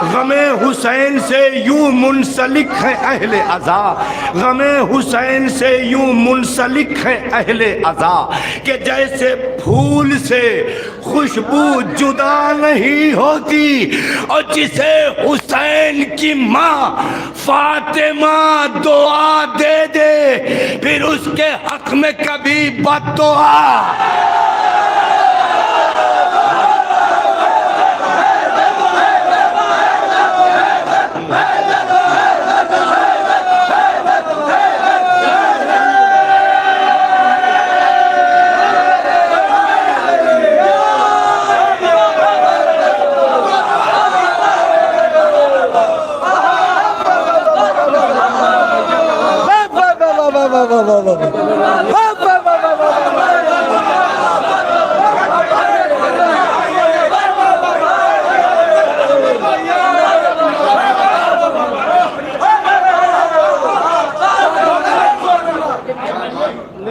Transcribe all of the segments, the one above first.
गमे हुसैन से यूं मुंसलिक है अहले अज़ा, गमे हुसैन से यूं मुंसलिक है अहले अज़ा कि जैसे फूल से खुशबू जुदा नहीं होती और जिसे हुसैन की माँ फातिमा दुआ दे दे फिर उसके हक में कभी बद्दुआ।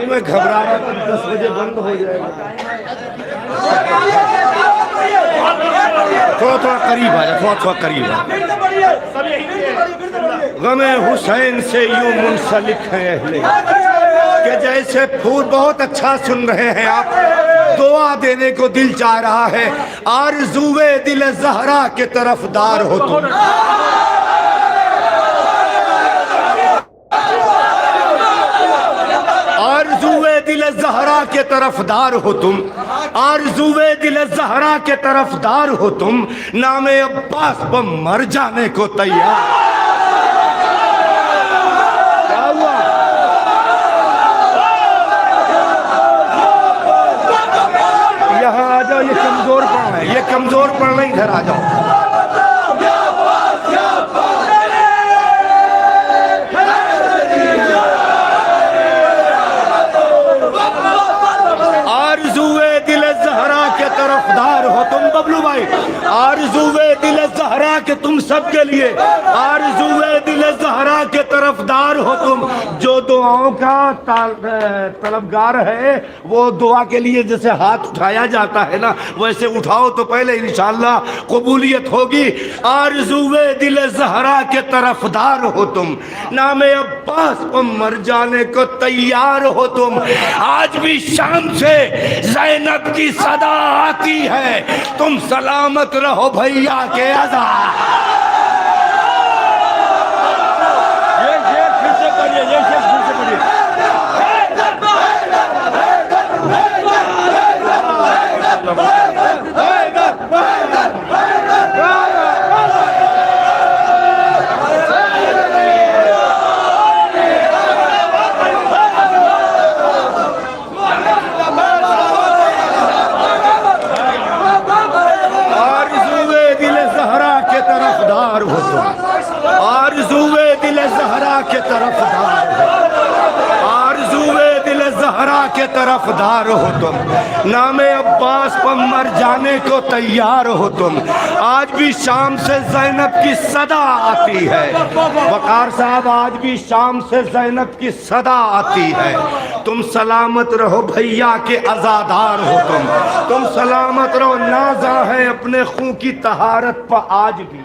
मैं घबरा रहा था 10 बजे बंद हो जाएगा। थोड़ा करीब आ जा, थोड़ा करीब आ। गमे हुसैन से यूं मुंसलिक है अहले कि जैसे फूल। बहुत अच्छा सुन रहे हैं आप, दुआ देने को दिल चाह रहा है। आरज़ूए दिल ज़हरा के तरफदार हो तुम, आरज़ूए दिल ज़हरा के तरफदार हो तुम, आरज़ूए दिल ज़हरा के तरफदार हो तुम, नामे अब्बास पर मर जाने को तैयार। क्या हुआ? यहाँ आ जाओ, ये कमजोर पड़ है, ये कमजोर पड़ रहे, इधर आ जाओ। आरज़ूए दिल ज़हरा के तरफदार हो तुम बबलू भाई, आरज़ूए दिल ज़हरा के तुम सबके लिए, आरज़ूए दिल ज़हरा के तरफदार हो तुम। जो दुआओं का तलबगार है वो दुआ के लिए जैसे हाथ उठाया जाता है ना, वैसे उठाओ तो पहले इंशाअल्लाह कबूलियत होगी। आरज़ूए दिल ज़हरा के तरफदार हो तुम, नामे अब्बास पर मर जाने को तैयार हो तुम। आज भी शाम से ज़ैनब की सदा आती है, तुम सलामत रहो भैया के अज़ा। ये फिर से पढ़िए, ये फिर से पढ़िए। तरफदार हो तुम, आरज़ूए दिल ज़हरा के तरफदार हो, आरज़ूए दिल ज़हरा के तरफदार हो तुम, नामे अब्बास पर मर जाने को तैयार हो तुम। आज भी शाम से ज़ैनब की सदा आती है, वक़ार साहब, आज भी शाम से ज़ैनब की सदा आती है। तुम सलामत रहो भैया के अज़ादार हो तुम सलामत रहो। नाज़ा है अपने खून की तहारत पर आज भी,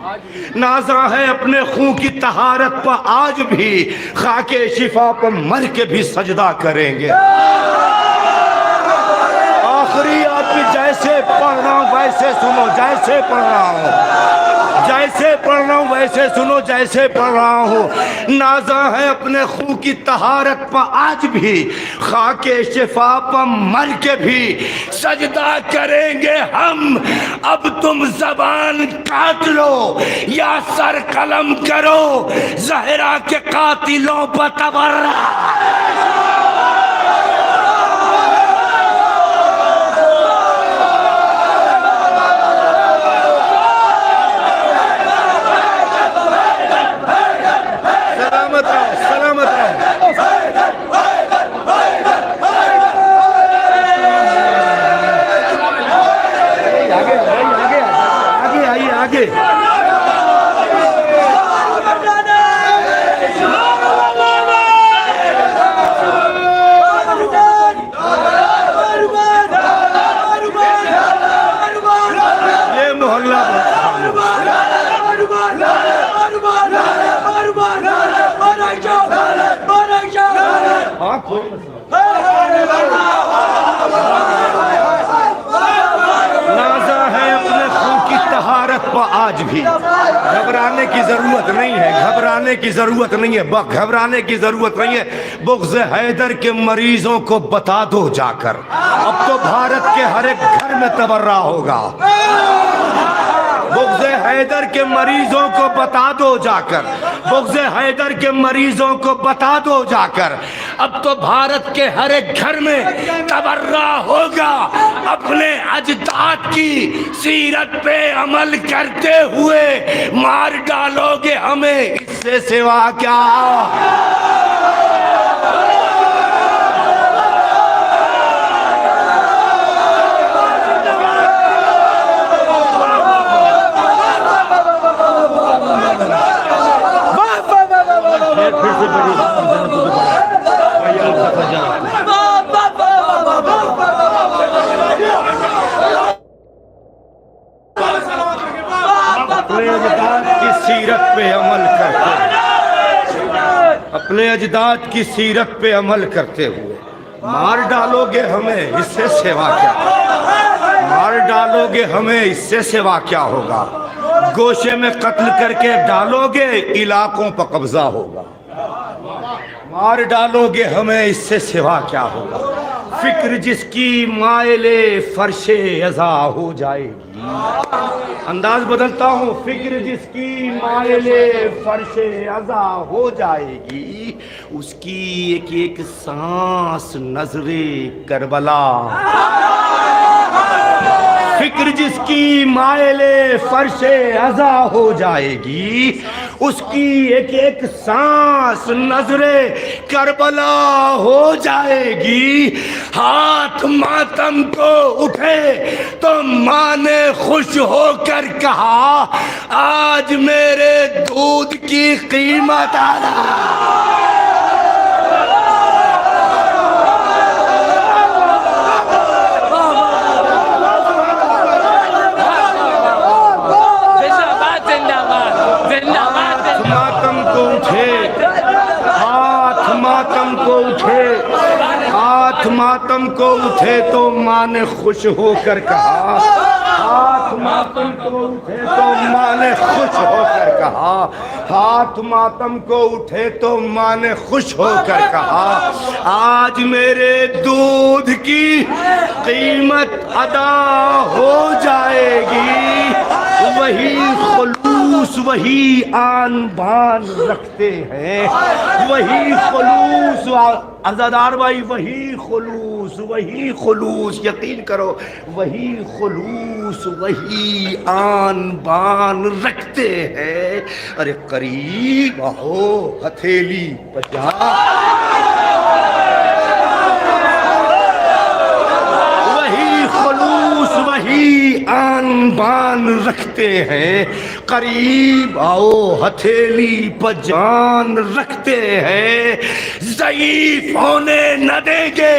नाज़ा है अपने खून की तहारत पर आज भी, खाके शिफा पर मर के भी सजदा करेंगे। आखिरी आपकी जैसे पढ़ रहा हूँ वैसे सुनो, जैसे पढ़ रहा हूँ, जैसे पढ़ रहा हूँ वैसे सुनो, जैसे पढ़ रहा हूँ। नाज़ा है अपने खून की तहारत पर आज भी, खाके शिफा पर मर के भी सजदा करेंगे हम। अब तुम ज़बान काट लो या सर कलम करो, ज़हरा के कातिलों पर तबर्रा। आगे नाजा है अपने खून की तहारत पर आज भी। घबराने की जरूरत नहीं है, घबराने की जरूरत नहीं है, घबराने की जरूरत नहीं है। बुग़्ज़ हैदर के मरीजों को बता दो जाकर, अब तो भारत के हर एक घर में तबर्रा होगा। बुग़्ज़ हैदर के मरीजों को बता दो जाकर, बुग़्ज़ हैदर के मरीजों को बता दो जाकर, अब तो भारत के हर एक घर में तबर्रा होगा। अपने अजदाद की सीरत पे अमल करते हुए मार डालोगे हमें, इससे सिवा क्या। अपने अजदाद की सीरत पे अमल करते, अपने अजदाद की सीरत पे अमल करते हुए मार डालोगे हमें, इससे सिवा क्या। मार डालोगे हमें, इससे सिवा क्या होगा। गोशे में कत्ल करके डालोगे, इलाकों पर कब्जा होगा। मार डालोगे हमें, इससे सिवा क्या होगा। फिक्र जिसकी मायले फर्शे अज़ा हो जाएगी। अंदाज बदलता हूँ। फिक्र जिसकी मायले फर्शे अज़ा हो जाएगी, उसकी एक एक सांस नजरे करबला। फिक्र जिसकी मायले फर्शे अज़ा हो जाएगी, उसकी एक एक सांस नजरे करबला हो जाएगी। हाथ मातम को उठे तो माँ ने खुश होकर कहा, आज मेरे दूध की कीमत आना। हाथ मातम को उठे तो माँ ने खुश होकर कहा, हाथ मातम को उठे तो माँ ने खुश होकर कहा, हाथ मातम को उठे तो माँ ने खुश होकर कहा, आज मेरे दूध की कीमत अदा हो जाएगी। वही खुलूस वही आन बान रखते हैं, वही खुलूस अज़ादार भाई, वही खुलूस यकीन करो, वही खुलूस वही आन बान रखते हैं। अरे करीब आओ हथेली बजा, वही खुलूस वही आन बान रखते हैं। करीब आओ हथेली पर जान रखते हैं। ज़ईफ होने न देंगे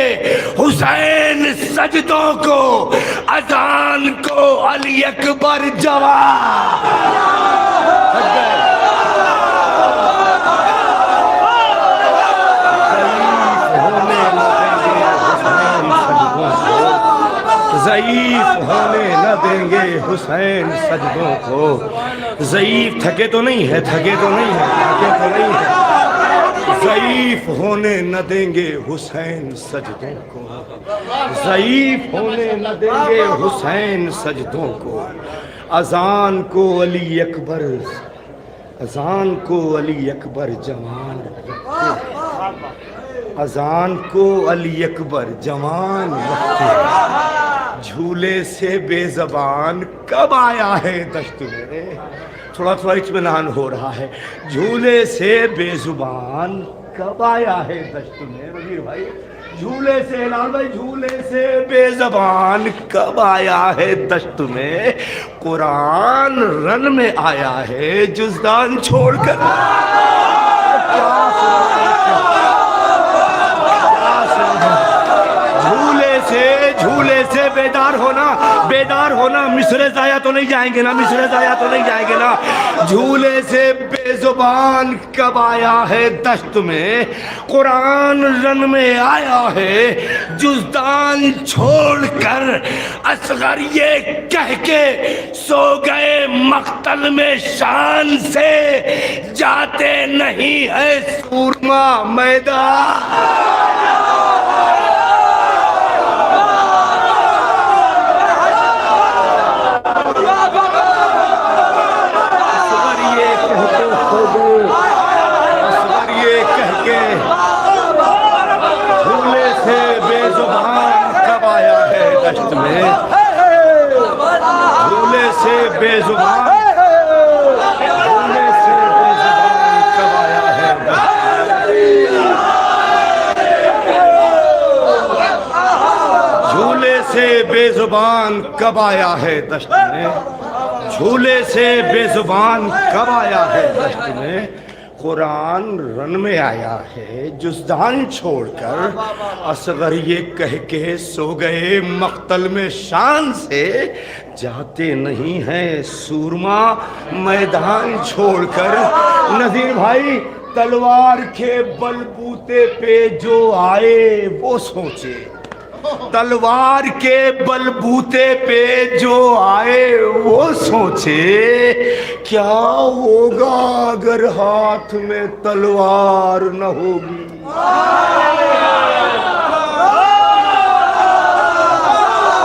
हुसैन सजदों को, अजान को अली अकबर जवाब। ज़ईफ होने न देंगे हुसैन सजदों को। ज़ईफ थके तो नहीं है, थके तो नहीं है, थके तो नहीं है। ज़ईफ होने न देंगे हुसैन सजदों को, ज़ईफ होने न देंगे हुसैन सजदों को। अजान को अली अकबर, अजान को अली अकबर जवान रखते, अजान को अली अकबर जवान रखते। झूले से बेज़बान कब आया है दश्त में, थोड़ा थोड़ा इत्मीनान हो रहा है। झूले से बेज़ुबान कब आया है दश्त में वजीर भाई, झूले से लाल भाई, झूले से बेज़बान कब आया है दश्त में। कुरान रन में आया है जुज़दान छोड़कर। झूले से अरे बेदार होना, मिसरे जाया तो नहीं जाएंगे ना, मिसरे जाया तो नहीं जाएंगे ना। झूले से बेजुबान कब आया है दश्त में, कुरान रन में आया है जुज़दान छोड़कर। असगर ये कह के सो गए मख्तल में शान से, जाते नहीं है सूरमा मैदान। झूले से बेजुबान कब आया है दश्त में, झूले से बेजुबान कब आया है झूले से बेजुबान कब आया है दश्त में, झूले से बेजुबान कब आया है दश्त में। कुरान रन में आया है जुज़दान छोड़कर। असगर ये कह के सो गए मख्तल में शान से, जाते नहीं हैं सूरमा मैदान छोड़कर। नज़ीर भाई, तलवार के बलबूते पे जो आए वो सोचे, तलवार के बलबूते पे जो आए वो सोचे, क्या होगा अगर हाथ में तलवार न होगी।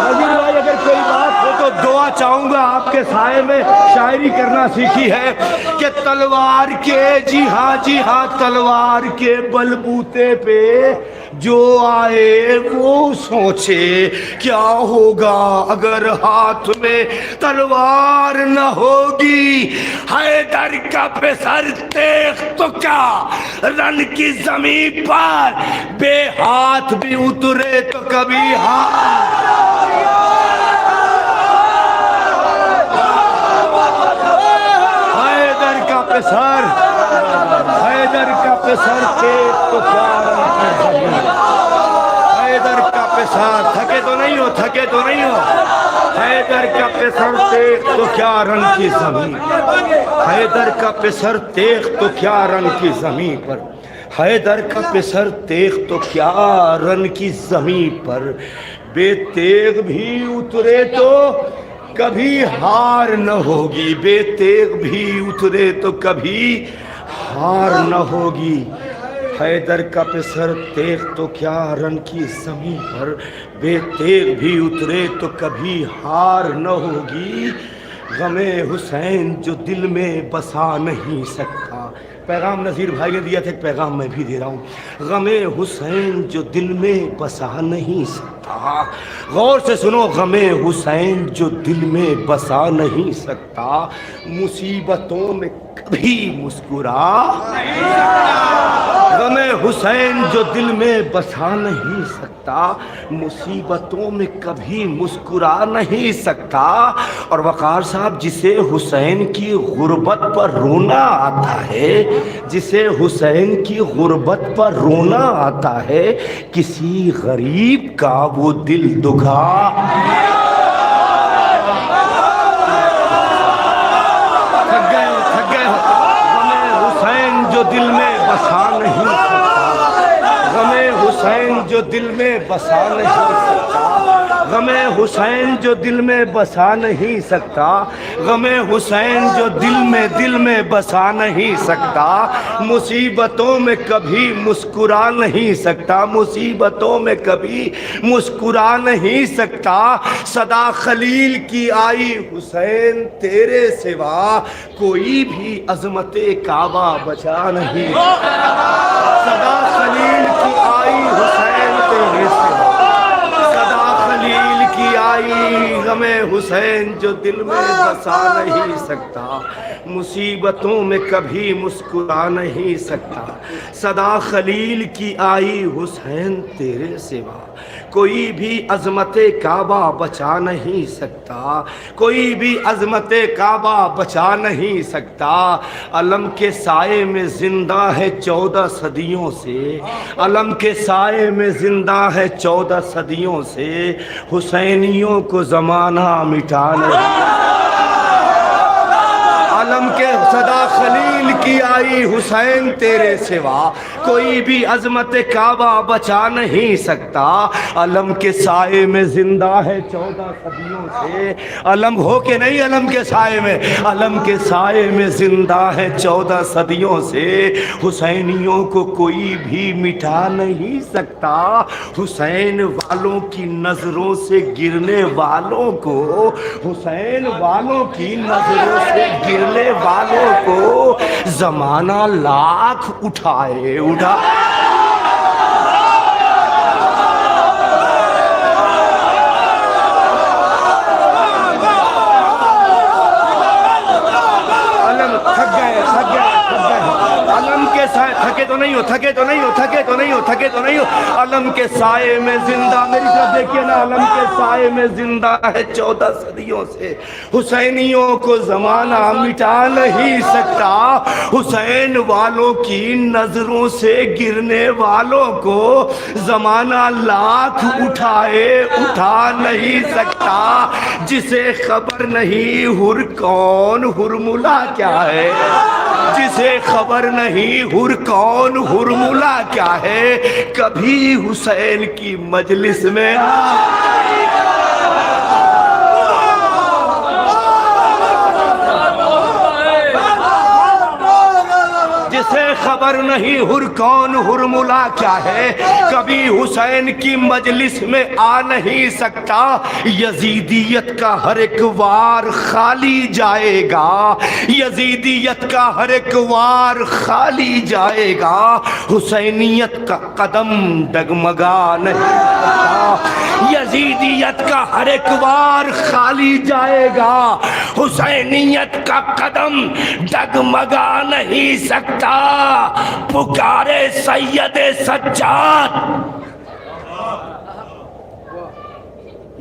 नज़ीर भाई, अगर कोई बात हो तो दुआ चाहूंगा। आपके साए में शायरी करना सीखी है कि तलवार के, जी हाँ तलवार के बलबूते पे जो आए वो सोचे, क्या होगा अगर हाथ में तलवार न होगी। हैदर का पेसर तेग तो क्या रन की जमीन पर, बेहाथ भी उतरे तो कभी हाथ। हैदर का पेसर, हैदर का पेसर तेग तो क्या रन की जमीन, हैदर का पेसर, थके तो नहीं हो, थके तो नहीं हो। हैदर का पेसर तेग तो क्या रन की जमीन, हैदर का पेसर तेग तो क्या रन की जमीन पर, हैदर का पेसर तेग तो क्या रन की जमीन पर। बेतेग भी उतरे तो कभी हार न होगी, बेतेग भी उतरे तो कभी हार न होगी। हैदर का पेसर तेग तो क्या रन की ज़मीन पर, बेतेग भी उतरे तो कभी हार न होगी। गमे हुसैन जो दिल में बसा नहीं सकता, पैगाम नज़ीर भाई ने दिया था, पैगाम मैं भी दे रहा हूँ। गमे हुसैन जो दिल में बसा नहीं सकता, गौर से सुनो। गमे हुसैन जो दिल में बसा नहीं सकता, मुसीबतों में कभी मुस्कुरा। गमे हुसैन जो दिल में बसा नहीं सकता, मुसीबतों में कभी मुस्कुरा नहीं सकता। और वक़ार साहब, जिसे हुसैन की गुर्बत पर रोना आता है, जिसे हुसैन की गुर्बत पर रोना आता है, किसी गरीब का वो दिल दुखा। थक गए हो। गमे हुसैन जो दिल में बसा नहीं सकता, गमे हुसैन जो दिल में बसा नहीं सकता, गमे हुसैन जो दिल में बसा नहीं सकता, गमे हुसैन जो दिल में बसा नहीं सकता। मुसीबतों में कभी मुस्कुरा नहीं सकता, मुसीबतों में कभी मुस्कुरा नहीं सकता। सदा खलील की आई हुसैन तेरे सिवा, कोई भी अज़मते काबा बचा नहीं। सदा खलील की आई हुसैन तेरे सिवा, सदा खलील की आई गमे हुसैन जो दिल में बसा नहीं सकता। मुसीबतों में कभी मुस्कुरा नहीं सकता, सदा खलील की आई हुसैन तेरे सिवा, कोई भी अज़मते काबा बचा नहीं सकता, कोई भी अज़मते काबा बचा नहीं सकता। अलम के साए में जिंदा है 14 सदियों से, अलम के साए में जिंदा है 14 सदियों से, हुसैनियों को ज़माना मिटा नहीं। अलम के सदा खलील की आई हुसैन तेरे सिवा, कोई भी अज़मत काबा बचा नहीं सकता। अलम के साए में जिंदा है 14 सदियों से, अलम हो के नहीं, अलम के साए में, अलम के साए में जिंदा है 14 सदियों से, हुसैनियों को कोई भी मिटा नहीं सकता। हुसैन वालों की नजरों से गिरने वालों को, हुसैन वालों की नजरों से गिरने वालों को जमाना लाख उठाए उठा। अलम थक गए, थक गए, थक गए। अलम के साए, थके तो नहीं हो, थके तो नहीं हो, थके तो नहीं हो, थके तो नहीं हो। अलम के साए में जिंदा, मेरी तरफ देखिए ना, अलम के साए में जिंदा है 14 सदियों से, हुसैनियों को जमाना मिटा नहीं सकता। हुसैन वालों की नजरों से गिरने वालों को जमाना लाख उठाए उठा नहीं सकता। जिसे खबर नहीं हुर कौन हुरमुला क्या है, जिसे खबर नहीं हुर कौन हुरमुला क्या है, कभी हुसैन की मजलिस में जिसे खबर नहीं हुर कौन हुरमुला क्या है, कभी हुसैन की मजलिस में आ नहीं सकता। यजीदियत का हर एक वार खाली जाएगा, यजीदियत का हर एक वार खाली जाएगा, हुसैनियत का कदम डगमगा नहीं सकता। यजीदियत का हर एक वार खाली जाएगा, हुसैनियत का कदम डगमगा नहीं सकता। पुकारे सैयदे सज्जाद,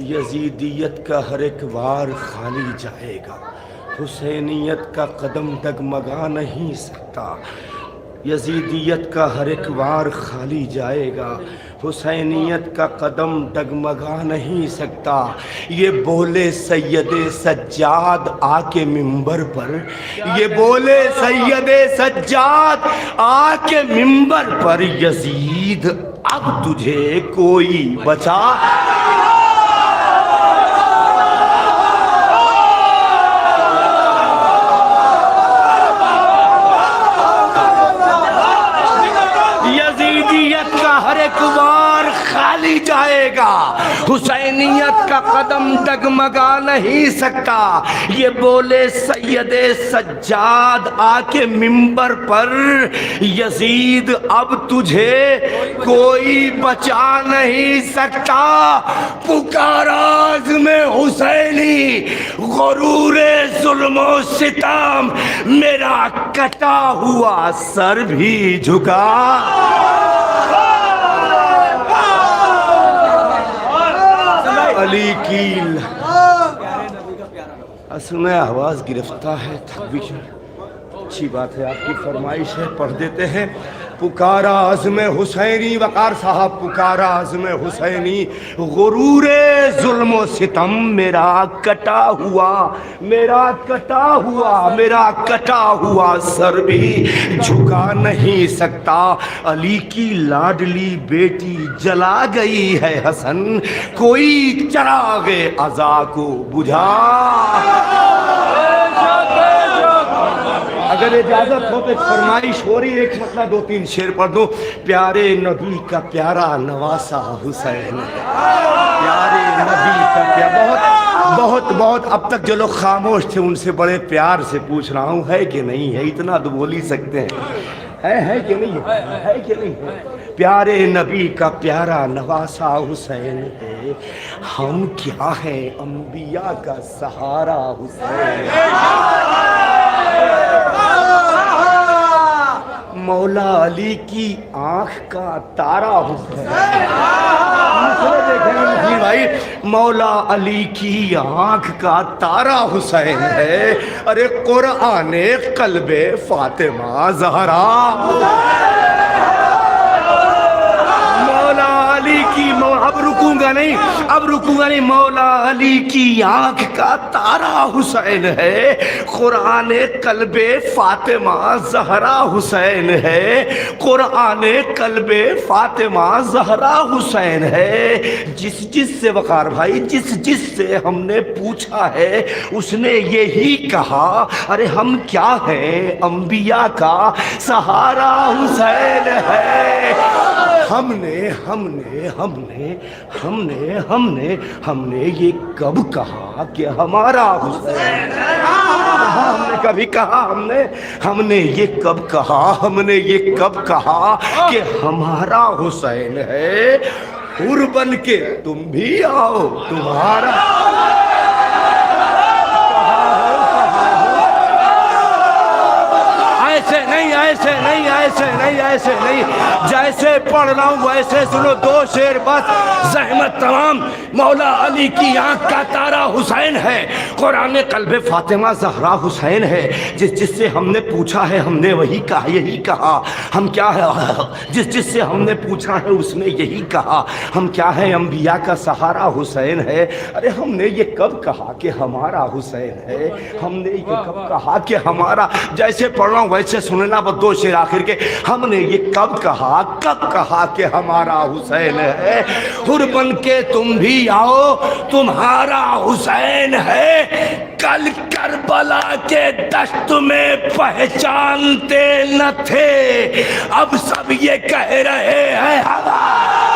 यजीदियत का हर एक वार खाली जाएगा, हुसैनियत का कदम डगमगा नहीं सकता। यजीदियत का हर एक वार खाली जाएगा, हुसैनियत का कदम डगमगा नहीं सकता। ये बोले सैयदे सज्जाद आके मिंबर पर, ये बोले सैयदे सज्जाद आके मिंबर पर, यजीद अब तुझे कोई बचा। यजीदियत का हर एक वार खाली जाएगा, हुसैनियत का कदम डगमगा नहीं सकता। ये बोले सैयदे सज्जाद आके मिंबर पर, यजीद अब तुझे कोई बचा नहीं सकता। पुकाराज में हुसैनी गुरूरे जुल्मो सितम, मेरा कटा हुआ सर भी झुका। अली कील सुने आवाज गिरफ्तार है, थकबीश अच्छी बात है, आपकी फरमाइश है, पढ़ देते हैं। पुकारा अज़्म हुसैनी, वकार साहब, पुकारा अज़्म हुसैनी गुरूरे जुल्म सितम, मेरा कटा हुआ, मेरा कटा हुआ, मेरा कटा हुआ सर भी झुका नहीं सकता। अली की लाडली बेटी जला गई है हसन, कोई चरागे अज़ा को बुझा। अगर इजाजत हो तो फरमाइश हो रही है, एक मतलब 2-3 शेर पढ़ दो। प्यारे नबी का प्यारा नवासा हुसैन, प्यारे नबी का प्यारा, बहुत बहुत बहुत अब तक जो लोग खामोश थे उनसे बड़े प्यार से पूछ रहा हूँ, है कि नहीं है? इतना तो बोल ही सकते हैं, है कि नहीं है कि नहीं है? प्यारे नबी का प्यारा नवासा हुसैन है, हम क्या हैं अंबिया का सहारा हुसैन। अली की आंख का तारा हुसैन। देखेंगे भाई, मौला अली की आंख का तारा हुसैन है। अरे कुराने कल्बे फातिमा ज़हरा, अली की अब रुकूंगा नहीं, अब रुकूंगा नहीं। मौला अली की आंख का तारा हुसैन है, कुरान कल्बे फातिमा ज़हरा हुसैन है, कुरान कल्बे फातिमा ज़हरा हुसैन है। जिस से वकार भाई, जिस से हमने पूछा है उसने यही कहा, अरे हम क्या हैं, अंबिया का सहारा हुसैन है। हमने हमने हमने हमने हमने हमने ये कब कहा कि हमारा हुसैन? हमने कभी कहा? हमने ये कब कहा, हमने ये कब कहा कि हमारा हुसैन है? हुर बन के तुम भी आओ, तुम्हारा ऐसे नहीं, ऐसे नहीं, ऐसे नहीं, ऐसे नहीं, जैसे पढ़ रहा हूँ वैसे सुनो। 2 शेर बस, ज़हमत तमाम। मौला अली की आंख का तारा हुसैन है, कुरान कल्बे फातिमा ज़हरा हुसैन है। जिससे हमने पूछा है हमने वही कहा, यही कहा। हम क्या है, जिससे हमने पूछा है उसने यही कहा, हम क्या है, अंबिया का सहारा हुसैन है। अरे हमने ये कब कहा कि हमारा हुसैन है? हमने ये कब कहा कि हमारा? जैसे पढ़ रहा हूँ वैसे सुनना, बस 2 शेर आखिर के। हमने ये कब कहा कि हमारा हुसैन है? हुर बन के तुम भी आओ, तुम्हारा हुसैन है। कल करबला के दश्त में पहचानते न थे, अब सब ये कह रहे हैं हमारा